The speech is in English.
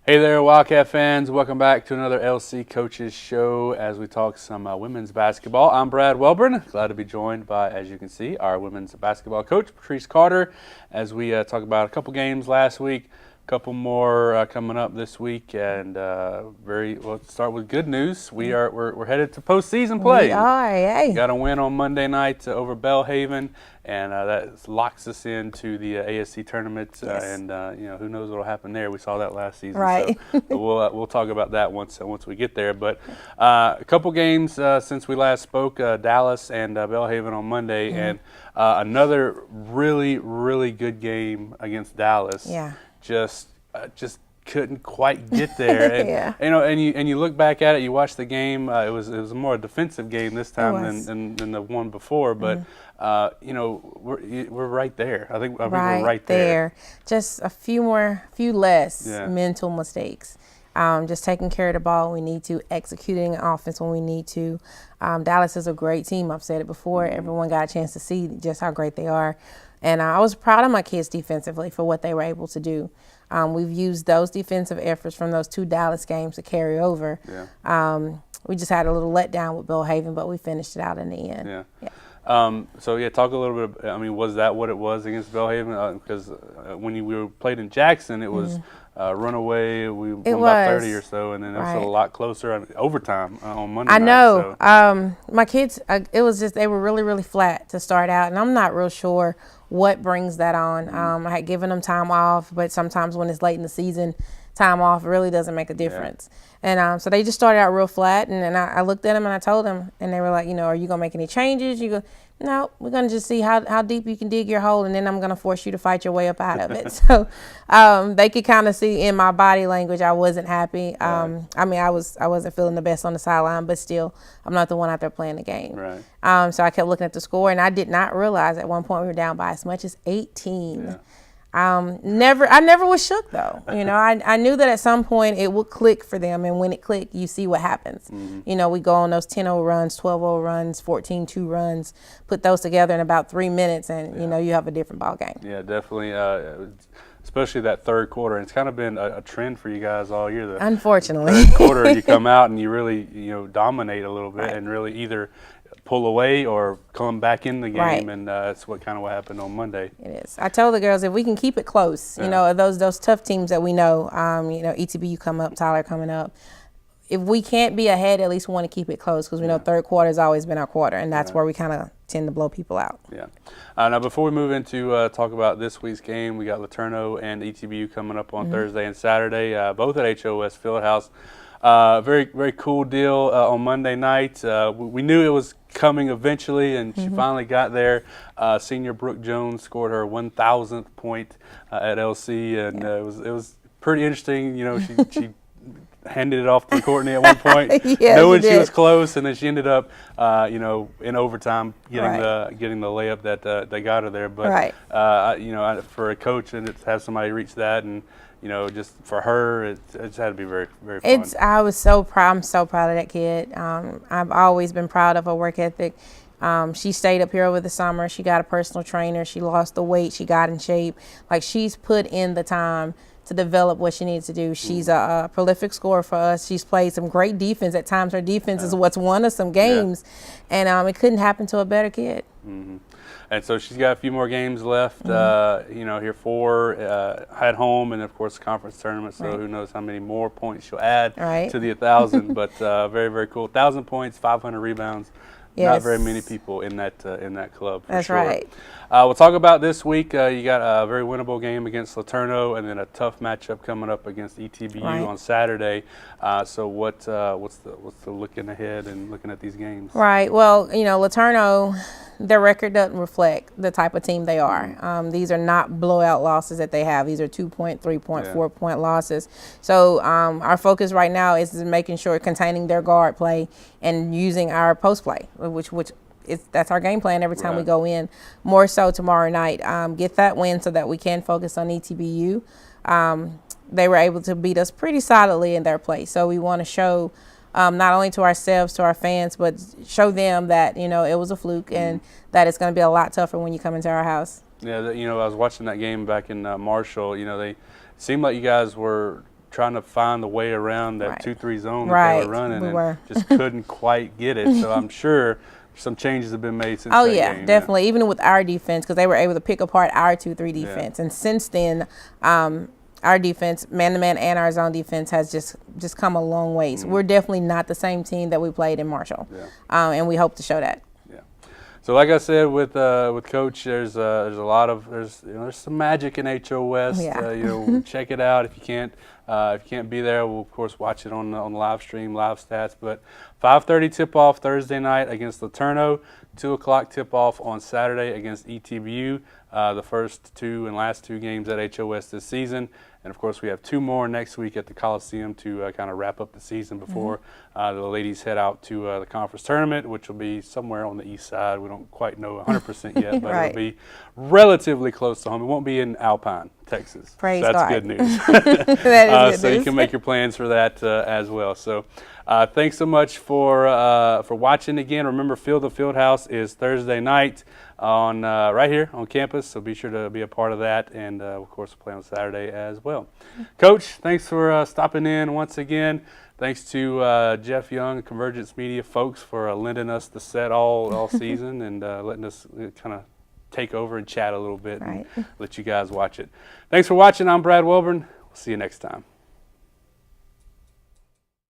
Hey there, Wildcat fans. Welcome back to another LC Coaches Show as we talk some women's basketball. I'm Brad Welburn. Glad to be joined by, as you can see, our women's basketball coach, Patrece Carter, as we talk about a couple games last week, a couple more coming up this week, and let's start with good news. We're headed to postseason play. We are, yay. Got a win on Monday night over Belhaven, and that locks us into the ASC tournament. Yes. And who knows what'll happen there? We saw that last season, right? So we'll talk about that once we get there. But a couple games since we last spoke: Dallas and Belhaven on Monday, and another really good game against Dallas. Yeah. Just couldn't quite get there. And, yeah. And you look back at it, you watch the game. It was a more defensive game this time than the one before. But we're right there. I think we're right there. Just a few less mental mistakes. Just taking care of the ball when we need to, executing offense when we need to. Dallas is a great team. I've said it before. Everyone got a chance to see just how great they are. And I was proud of my kids defensively for what they were able to do. We've used those defensive efforts from those two Dallas games to carry over. Yeah. We just had a little letdown with Belhaven, but we finished it out in the end. Yeah. Talk a little bit. Was that what it was against Belhaven? Because when we were played in Jackson, it was runaway. We won about 30 or so, and then it was a lot closer. Overtime on Monday night. I know. So. My kids, it was just they were really flat to start out, and I'm not real sure what brings that on. I had given them time off, but sometimes when it's late in the season, time off really doesn't make a difference. Yeah. And so they just started out real flat, and I looked at them and I told them, and they were like, are you going to make any changes? You go, no, we're going to just see how deep you can dig your hole, and then I'm going to force you to fight your way up out of it. So they could kind of see in my body language I wasn't happy. Right. I wasn't feeling the best on the sideline, but still, I'm not the one out there playing the game. Right. So I kept looking at the score, and I did not realize at one point we were down by as much as 18. Yeah. I never was shook though. I knew that at some point it would click for them, and when it clicked, you see what happens. We go on those 10-0 runs, 12-0 runs, 14-2 runs, put those together in about 3 minutes, and you have a different ball game. Yeah, definitely. Especially that third quarter. And it's kind of been a trend for you guys all year. Unfortunately, third quarter you come out and you really dominate a little bit and really either pull away or come back in the game, and that's what happened on Monday. It is. I told the girls if we can keep it close, those tough teams that we know, ETBU come up, Tyler coming up. If we can't be ahead, at least we want to keep it close because we know third quarter has always been our quarter, and that's where we kind of tend to blow people out. Yeah. Now, before we move into talk about this week's game, we got Laterno and ETBU coming up on Thursday and Saturday, both at HOS Fieldhouse. Very cool deal on Monday night. We knew it was coming eventually, and she finally got there. Senior Brooke Jones scored her 1,000th point at LC, and it was pretty interesting. She handed it off to Courtney at one point, knowing she was close, and then she ended up, in overtime getting the layup that they got her there. But for a coach and to have somebody reach that, and just for her, it just had to be very fun. I'm so proud of that kid. I've always been proud of her work ethic. She stayed up here over the summer. She got a personal trainer. She lost the weight. She got in shape. Like, she's put in the time to develop what she needs to do. She's a prolific scorer for us. She's played some great defense. At times her defense is what's won us some games. And it couldn't happen to a better kid. And so she's got a few more games left, here 4 at home, and of course the conference tournament, so who knows how many more points she'll add to the 1,000, but very cool. 1,000 points, 500 rebounds. Yes. Not very many people in that club. That's sure. right. We'll talk about this week. You got a very winnable game against Laterno, and then a tough matchup coming up against ETBU on Saturday. So what's the looking ahead and looking at these games? Right. Well, Laterno, their record doesn't reflect the type of team they are. These are not blowout losses that they have. These are 2-point, 3-point, 4-point losses. So our focus right now is making sure containing their guard play and using our post play, which that's our game plan every time we go in. More so tomorrow night, get that win so that we can focus on ETBU. They were able to beat us pretty solidly in their play, so we want to show not only to ourselves, to our fans, but show them that it was a fluke and that it's going to be a lot tougher when you come into our house. Yeah, I was watching that game back in Marshall. They seemed like you guys were trying to find the way around that Right. 2-3 zone that Right. they were running, We and were. just couldn't quite get it. So I'm sure some changes have been made since Oh that yeah, game. definitely. Even with our defense, because they were able to pick apart our 2-3 defense, and since then, our defense, man-to-man and our zone defense, has just come a long ways. We're definitely not the same team that we played in Marshall, and we hope to show that. Yeah. So like I said with Coach, there's a lot of there's some magic in HOS. Yeah. Check it out if you can't be there. We'll of course watch it on the live stream, live stats. But 5:30 tip off Thursday night against LeTourneau. 2 o'clock tip off on Saturday against ETBU. The first 2 and last 2 games at HOS this season. And, of course, we have 2 more next week at the Coliseum to kind of wrap up the season before the ladies head out to the conference tournament, which will be somewhere on the east side. We don't quite know 100% yet, but Right. it'll be relatively close to home. It won't be in Alpine, Texas. Praise so that's God. good news. That is so good you news. can make your plans for that as well. So thanks so much for watching again. Remember, Field to Fieldhouse is Thursday night on right here on campus, so be sure to be a part of that, and of course we'll play on Saturday as well. Coach, thanks for stopping in once again. Thanks to Jeff Young, Convergence Media folks, for lending us the set all season and letting us kind of take over and chat a little bit and let you guys watch it. Thanks for watching. I'm Brad Welburn. We'll see you next time.